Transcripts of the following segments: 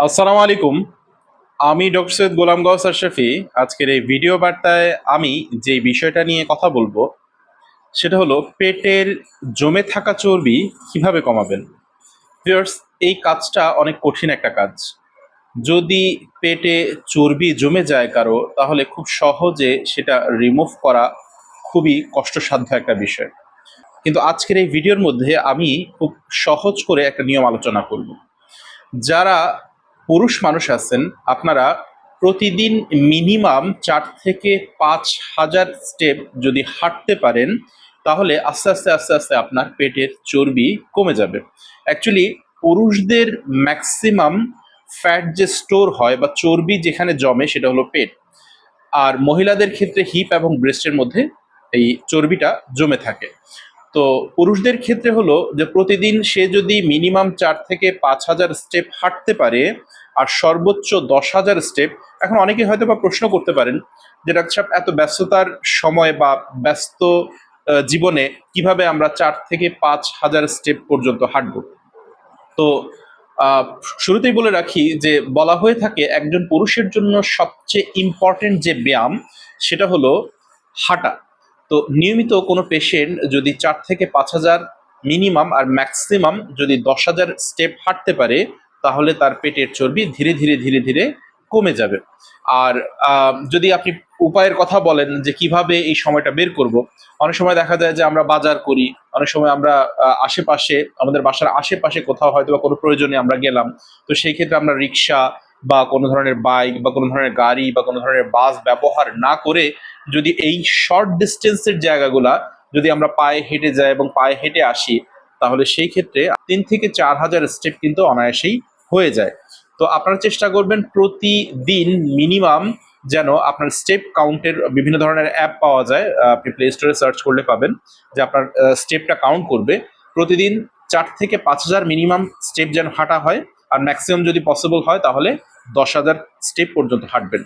আসসালামু আলাইকুম। আমি ডক্টর সৈয়দ গোলাম গওস আশরাফি। আজকের এই ভিডিও বার্তায় আমি যে বিষয়টা নিয়ে কথা বলবো সেটা হলো পেটের জমে থাকা চর্বি কিভাবে কমাবেন। ভিউয়ার্স, এই কাজটা অনেক কঠিন একটা কাজ। যদি পেটে চর্বি জমে যায় কারো, তাহলে খুব সহজে সেটা রিমুভ করা খুবই কষ্টসাধ্য একটা বিষয়। কিন্তু আজকের এই ভিডিওর মধ্যে আমি খুব সহজ করে একটা নিয়ম আলোচনা করব। যারা পুরুষ মানুষ আছেন, আপনারা প্রতিদিন মিনিমাম 4 থেকে 5 হাজার স্টেপ যদি হাঁটতে পারেন, তাহলে আস্তে আস্তে আস্তে আস্তে আপনার পেটের চর্বি কমে যাবে। অ্যাকচুয়ালি পুরুষদের ম্যাক্সিমাম ফ্যাট যে স্টোর হয় বা চর্বি যেখানে জমে সেটা হলো পেট। আর মহিলাদের ক্ষেত্রে হিপ এবং ব্রেস্টের মধ্যে এই চর্বিটা জমে থাকে। তো পুরুষদের ক্ষেত্রে হলো যে প্রতিদিন সে যদি মিনিমাম 4 থেকে 5 হাজার স্টেপ হাঁটতে পারে আর সর্বোচ্চ 10 হাজার স্টেপ। এখন অনেকে হয়তো বা প্রশ্ন করতে পারেন যে ডাক্তার সাহেব, এত ব্যস্ততার সময় বা ব্যস্ত জীবনে কিভাবে আমরা 4 থেকে 5 হাজার স্টেপ পর্যন্ত হাঁটবো। তো আহ, শুরুতেই বলে রাখি যে বলা হয়ে থাকে একজন পুরুষের জন্য সবচেয়ে ইম্পর্টেন্ট যে ব্যায়াম সেটা হলো হাঁটা। তো নিয়মিত কোনো পেশেন্ট যদি 4 থেকে 5 হাজার মিনিমাম আর ম্যাক্সিমাম যদি 10 হাজার স্টেপ হাঁটতে পারে, তাহলে তার পেটের চর্বি ধীরে ধীরে ধীরে ধীরে কমে যাবে। আর যদি আপনি উপায়ের কথা বলেন যে কিভাবে এই সময়টা বের করব, অনেক সময় দেখা যায় যে আমরা বাজার করি, অনেক সময় আমরা আশেপাশে, আমাদের বাসার আশেপাশে কোথাও হয়তো বা কোনো প্রয়োজনে আমরা গেলাম। তো সেই ক্ষেত্রে আমরা রিক্সা বা কোনো ধরনের বাইক বা কোনো ধরনের গাড়ি বা কোনো ধরনের বাস ব্যবহার না করে যদি এই শর্ট ডিস্টেন্সের জায়গাগুলা যদি আমরা পায়ে হেঁটে যাই এবং পায়ে হেঁটে আসি, তাহলে সেই ক্ষেত্রে 3 থেকে 4 হাজার স্টেপ কিন্তু অনায়াসেই হয়ে যায়। তো আপনারা চেষ্টা করবেন প্রতিদিন মিনিমাম যেন আপনার স্টেপ কাউন্টের বিভিন্ন ধরনের অ্যাপ পাওয়া যায়, আপনি প্লে স্টোরে সার্চ করলে পাবেন যে আপনার স্টেপটা কাউন্ট করবে। প্রতিদিন 4 থেকে 5 হাজার মিনিমাম স্টেপ যেন হাঁটা হয়, আর ম্যাক্সিমাম যদি পসিবল হয় তাহলে 10 হাজার স্টেপ পর্যন্ত হাঁটবেন।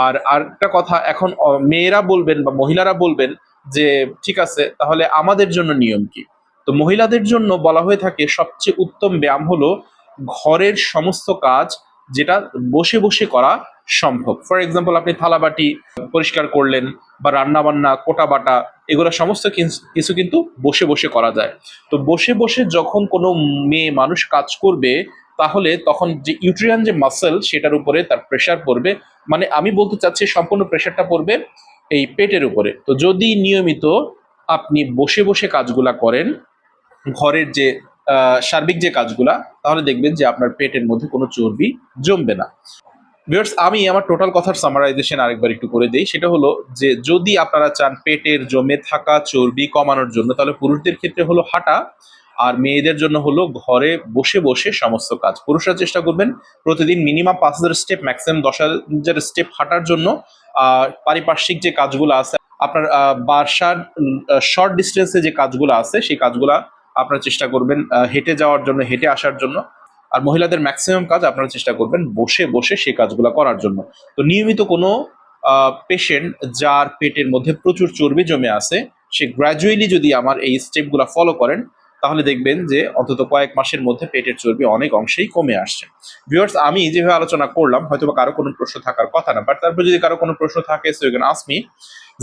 আর আরেকটা কথা, এখন মেয়েরা বলবেন বা মহিলারা বলবেন যে ঠিক আছে, তাহলে আমাদের জন্য নিয়ম কি। তো মহিলাদের জন্য বলা হয়ে থাকে সবচেয়ে উত্তম ব্যায়াম হলো ঘরের সমস্ত কাজ যেটা বসে বসে করা সম্ভব। ফর এক্সাম্পল, আপনি থালাবাটি পরিষ্কার করলেন বা রান্না বান্না কোটা বাটা, এগুলো সমস্ত কিছু কিন্তু বসে বসে করা যায়। তো বসে বসে যখন কোনো মেয়ে মানুষ কাজ করবে, তাহলে তখন যে ইউট্রিয়ান যে মাসেল সেটার উপরে তার প্রেশার পড়বে। মানে আমি বলতে চাচ্ছি সম্পূর্ণ প্রেশারটা পড়বে এই পেটের উপরে। তো যদি নিয়মিত আপনি বসে বসে কাজগুলা করেন, ঘরের যে সার্বিক যে কাজগুলা, তাহলে দেখবেন যে আপনার পেটের মধ্যে কোনো চর্বি জমবে না। ভিউয়ার্স, আমি আমার টোটাল কথার সামারাইজেশন আরেকবার একটু করে দিই। সেটা হলো যে যদি আপনারা চান পেটের জমে থাকা চর্বি কমানোর জন্য, তাহলে পুরুষদের ক্ষেত্রে হলো হাঁটা, আর মেয়েদের জন্য হলো ঘরে বসে বসে সমস্ত কাজ। পুরুষরা চেষ্টা করবেন প্রতিদিন মিনিমাম 5 হাজার স্টেপ, ম্যাক্সিমাম 10 হাজার স্টেপ হাঁটার জন্য। পারিপার্শ্বিক যে কাজগুলো আছে আপনার বাসার শর্ট ডিস্টেন্সে যে কাজগুলো আছে সেই কাজগুলা আপনারা চেষ্টা করবেন হেঁটে যাওয়ার জন্য, হেঁটে আসার জন্য। আর মহিলাদের ম্যাক্সিমাম কাজ আপনারা চেষ্টা করবেন বসে বসে সেই কাজগুলো করার জন্য। তো নিয়মিত কোনো পেশেন্ট যার পেটের মধ্যে প্রচুর চর্বি জমে আছে, সে গ্র্যাজুয়ালি যদি আমার এই স্টেপগুলো ফলো করেন, তাহলে দেখবেন যে অন্তত কয়েক মাসের মধ্যে পেটের চর্বি অনেক অংশেই কমে আসছে। ভিউয়ার্স, আমি যেভাবে আলোচনা করলাম হয়তো বা কারো কোনো প্রশ্ন থাকার কথা না, বাট তারপর যদি কারো কোনো প্রশ্ন থাকে, so you can ask me.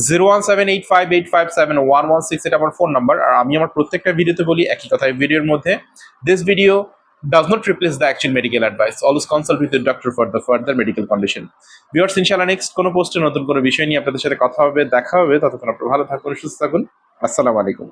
01785857116 এটা আমার ফোন নাম্বার। আর আমি আমার প্রত্যেকটা ভিডিওতে বলি একই কথা এই ভিডিওর মধ্যে, this video does not replace the actual medical advice. Always consult with your doctor for the further medical condition. Viewers, ইনশাআল্লাহ নেক্সট কোনো পোস্টে নতুন কোনো বিষয় নিয়ে আপনাদের সাথে কথা হবে, দেখা হবে। ততক্ষণ আপনারা ভালো থাকুন, সুস্থ থাকুন। আসসালামু আলাইকুম।